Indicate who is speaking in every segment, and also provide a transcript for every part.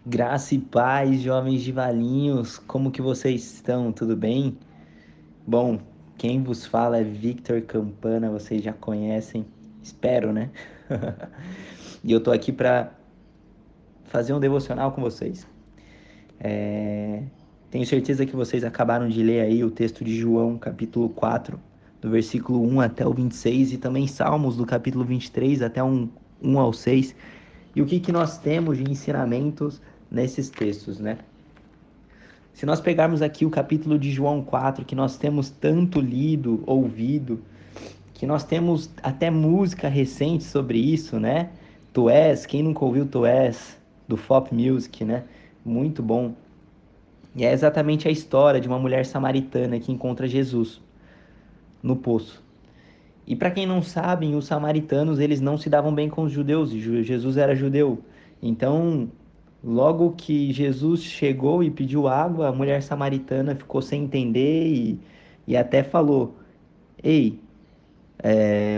Speaker 1: Graça e paz, jovens de Valinhos, como que vocês estão? Tudo bem? Bom, quem vos fala é Victor Campana, vocês já conhecem, espero, né? E eu tô aqui para fazer um devocional com vocês. Tenho certeza que vocês acabaram de ler aí o texto de João, capítulo 4, do versículo 1 até o 26, e também Salmos, do capítulo 23 até 1 ao 6. E o que que nós temos de ensinamentos nesses textos, né? Se nós pegarmos aqui o capítulo de João 4, que nós temos tanto lido, ouvido, que nós temos até música recente sobre isso, né? Tu és, quem nunca ouviu Tu és, do Fop Music, né? Muito bom. E é exatamente a história de uma mulher samaritana que encontra Jesus no poço. E para quem não sabe, os samaritanos, eles não se davam bem com os judeus, e Jesus era judeu. Então, logo que Jesus chegou e pediu água, a mulher samaritana ficou sem entender e até falou: Ei,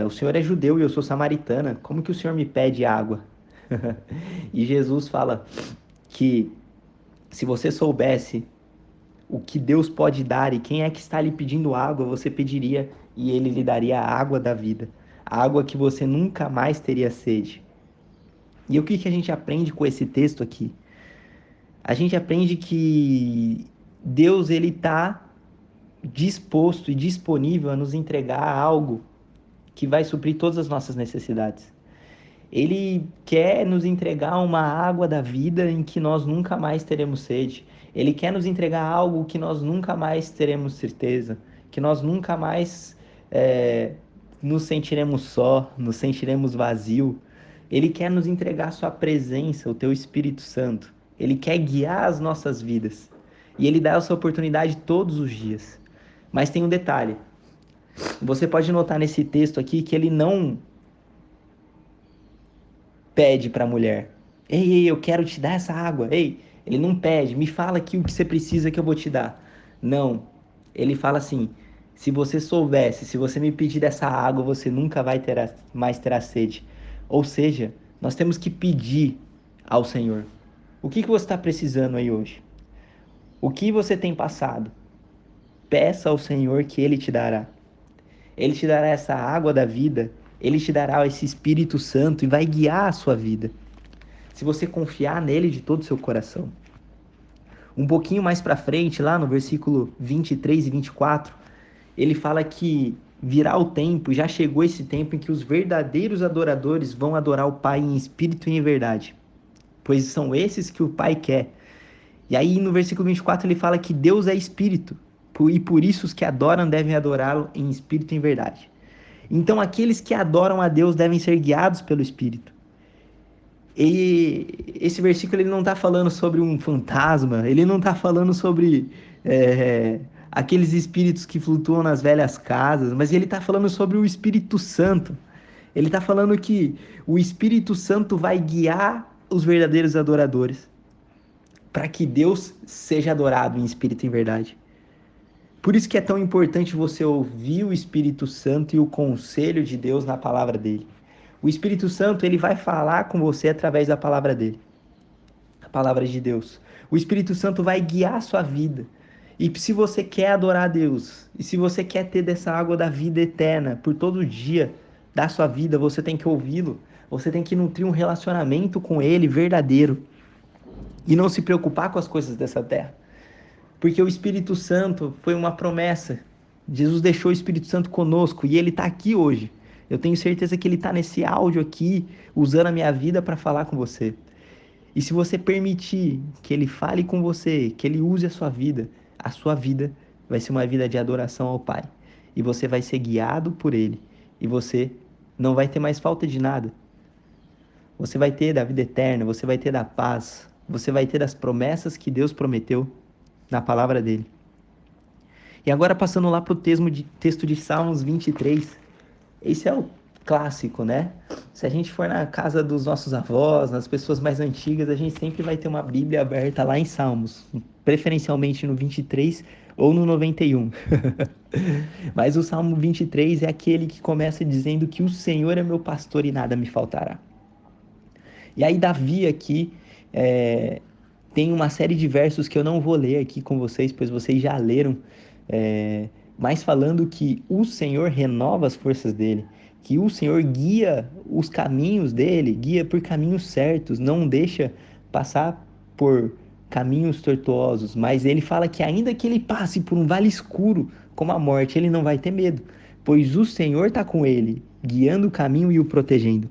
Speaker 1: o senhor é judeu e eu sou samaritana, como que o senhor me pede água? E Jesus fala que se você soubesse o que Deus pode dar e quem é que está lhe pedindo água, você pediria e ele lhe daria a água da vida, a água que você nunca mais teria sede. E o que que a gente aprende com esse texto aqui? A gente aprende que Deus ele está disposto e disponível a nos entregar algo que vai suprir todas as nossas necessidades. Ele quer nos entregar uma água da vida em que nós nunca mais teremos sede. Ele quer nos entregar algo que nós nunca mais teremos certeza, que nós nunca mais é, nos sentiremos só, nos sentiremos vazio. Ele quer nos entregar a sua presença, o teu Espírito Santo. Ele quer guiar as nossas vidas. E ele dá essa oportunidade todos os dias. Mas tem um detalhe. Você pode notar nesse texto aqui que ele não pede para a mulher: ei, eu quero te dar essa água. Ei, ele não pede, me fala aqui o que você precisa que eu vou te dar. Não, ele fala assim: se você soubesse, se você me pedir dessa água, você nunca vai ter mais terá sede. Ou seja, nós temos que pedir ao Senhor. O que você está precisando aí hoje? O que você tem passado? Peça ao Senhor que Ele te dará. Ele te dará essa água da vida, Ele te dará esse Espírito Santo e vai guiar a sua vida, se você confiar nele de todo o seu coração. Um pouquinho mais para frente, lá no versículo 23 e 24, ele fala que virá o tempo, já chegou esse tempo em que os verdadeiros adoradores vão adorar o Pai em espírito e em verdade, pois são esses que o Pai quer. E aí no versículo 24 ele fala que Deus é espírito, e por isso os que adoram devem adorá-lo em espírito e em verdade. Então aqueles que adoram a Deus devem ser guiados pelo Espírito. E esse versículo ele não está falando sobre um fantasma, ele não está falando sobre aqueles espíritos que flutuam nas velhas casas, mas ele está falando sobre o Espírito Santo. Ele está falando que o Espírito Santo vai guiar os verdadeiros adoradores para que Deus seja adorado em espírito e em verdade. Por isso que é tão importante você ouvir o Espírito Santo e o conselho de Deus na palavra dele. O Espírito Santo, ele vai falar com você através da palavra dele, a palavra de Deus. O Espírito Santo vai guiar a sua vida. E se você quer adorar a Deus, e se você quer ter dessa água da vida eterna por todo dia da sua vida, você tem que ouvi-lo. Você tem que nutrir um relacionamento com ele verdadeiro e não se preocupar com as coisas dessa terra. Porque o Espírito Santo foi uma promessa. Jesus deixou o Espírito Santo conosco e ele está aqui hoje. Eu tenho certeza que ele está nesse áudio aqui, usando a minha vida para falar com você. E se você permitir que ele fale com você, que ele use a sua vida vai ser uma vida de adoração ao Pai. E você vai ser guiado por ele. E você não vai ter mais falta de nada. Você vai ter da vida eterna, você vai ter da paz, você vai ter das promessas que Deus prometeu na palavra dele. E agora passando lá para o texto de Salmos 23. Esse é o clássico, né? Se a gente for na casa dos nossos avós, nas pessoas mais antigas, a gente sempre vai ter uma Bíblia aberta lá em Salmos, preferencialmente no 23 ou no 91. Mas o Salmo 23 é aquele que começa dizendo que o Senhor é meu pastor e nada me faltará. E aí Davi aqui, é, tem uma série de versos que eu não vou ler aqui com vocês, pois vocês já leram, mas falando que o Senhor renova as forças dele, que o Senhor guia os caminhos dele, guia por caminhos certos, não deixa passar por caminhos tortuosos, mas ele fala que ainda que ele passe por um vale escuro, como a morte, ele não vai ter medo, pois o Senhor está com ele, guiando o caminho e o protegendo.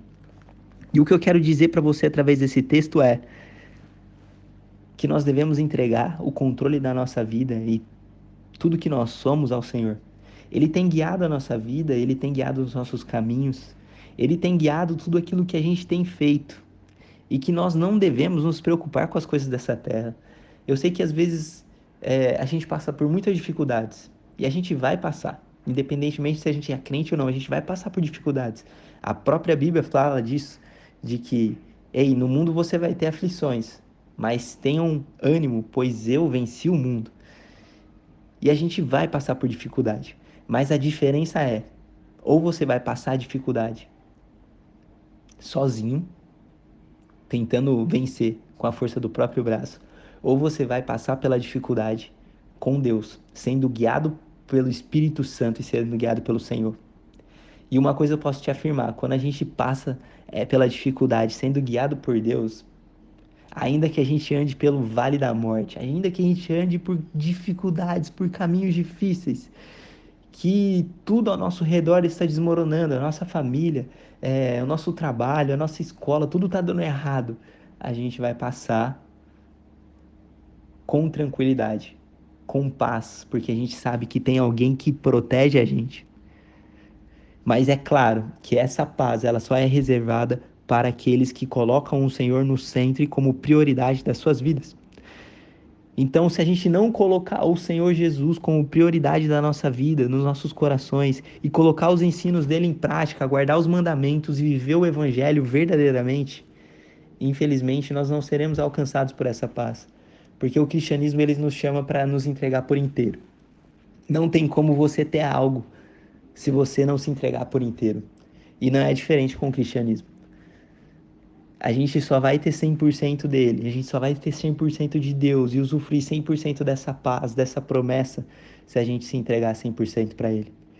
Speaker 1: E o que eu quero dizer para você através desse texto é que nós devemos entregar o controle da nossa vida e tudo que nós somos ao Senhor. Ele tem guiado a nossa vida, Ele tem guiado os nossos caminhos, Ele tem guiado tudo aquilo que a gente tem feito e que nós não devemos nos preocupar com as coisas dessa terra. Eu sei que às vezes a gente passa por muitas dificuldades e a gente vai passar, independentemente se a gente é crente ou não, a gente vai passar por dificuldades. A própria Bíblia fala disso, de que, ei, no mundo você vai ter aflições, mas tenham ânimo, pois eu venci o mundo. E a gente vai passar por dificuldade, mas a diferença é, ou você vai passar a dificuldade sozinho, tentando vencer com a força do próprio braço, ou você vai passar pela dificuldade com Deus, sendo guiado pelo Espírito Santo e sendo guiado pelo Senhor. E uma coisa eu posso te afirmar, quando a gente passa pela dificuldade sendo guiado por Deus, ainda que a gente ande pelo vale da morte, ainda que a gente ande por dificuldades, por caminhos difíceis, que tudo ao nosso redor está desmoronando, a nossa família, o nosso trabalho, a nossa escola, tudo está dando errado, a gente vai passar com tranquilidade, com paz, porque a gente sabe que tem alguém que protege a gente. Mas é claro que essa paz ela só é reservada para aqueles que colocam o Senhor no centro e como prioridade das suas vidas. Então, se a gente não colocar o Senhor Jesus como prioridade da nossa vida, nos nossos corações, e colocar os ensinos dele em prática, guardar os mandamentos e viver o evangelho verdadeiramente, infelizmente nós não seremos alcançados por essa paz. Porque o cristianismo ele nos chama para nos entregar por inteiro. Não tem como você ter algo se você não se entregar por inteiro. E não é diferente com o cristianismo. A gente só vai ter 100% dele, a gente só vai ter 100% de Deus e usufruir 100% dessa paz, dessa promessa, se a gente se entregar 100% para ele.